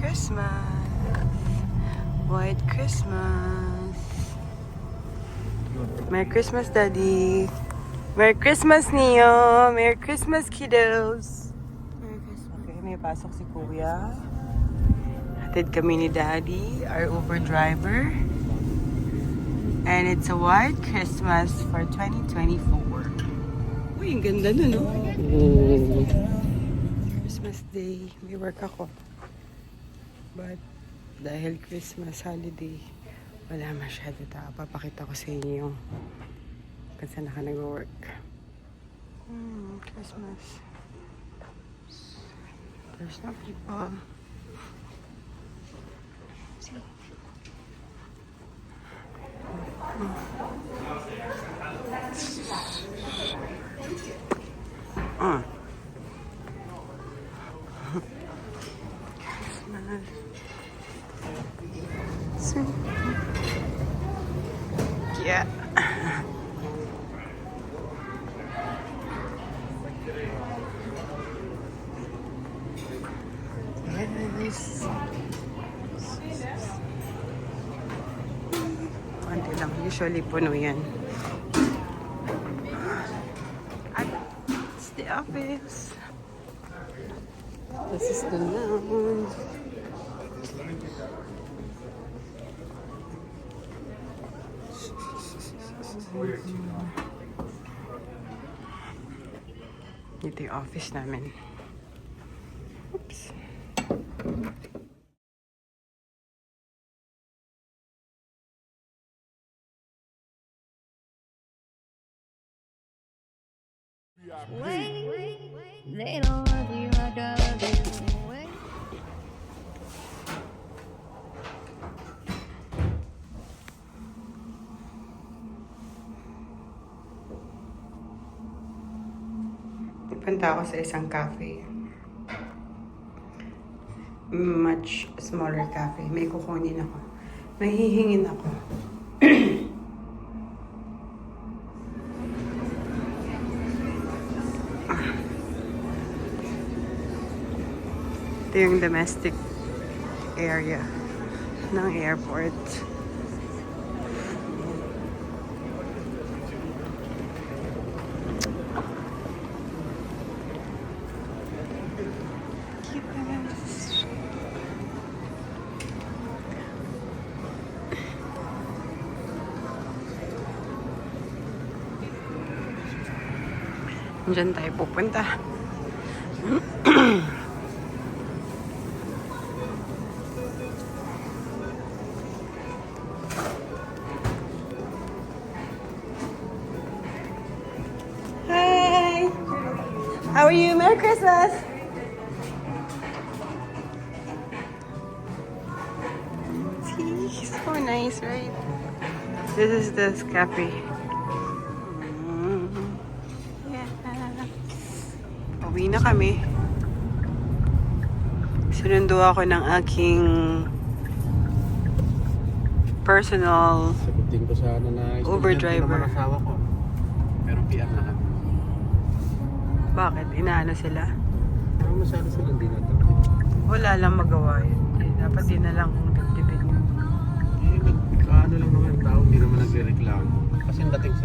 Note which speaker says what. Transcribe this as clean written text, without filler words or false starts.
Speaker 1: Christmas. White Christmas. Merry Christmas, Daddy. Merry Christmas, Neo. Merry Christmas, kiddos. Merry Christmas. Okay, may pasok si Kuya. Hatid kami ni Daddy, our Uber driver. And it's a white Christmas for 2024. Uy, ang ganda nun, no? Christmas Day. May work ako. But, dahil Christmas holiday, wala masyado tao. Papakita ko sa inyo yung kung saan ako nag-work. Christmas. There's no people. See? So, yeah. Yes. Konti lang. Usually puno yan. It's the office. This is the lounge. Ito yung office namin. Oops.
Speaker 2: Wait, they don't want to be my darling. Wait.
Speaker 1: Punta ako sa isang cafe. Much smaller cafe. May kukunin ako. May hihingin ako. Ito yung domestic area ng airport. Diyan tayo pupunta. Hi! How are you? Merry Christmas! See? So nice, right? This is the cafe. Uwi na kami. Sinundo ako ng aking personal
Speaker 3: sagutin ko sana na
Speaker 1: Uber driver.
Speaker 3: naman asawa ko. Pero PR na kami.
Speaker 1: Bakit? Inaano sila?
Speaker 3: Pero masyado silang dinatan.
Speaker 1: Wala lang magawa yun. Eh, dapat din na lang dibdibin yun.
Speaker 3: Eh, ano lang naman ang tao, hindi naman nagre-reklamo. Kasi dating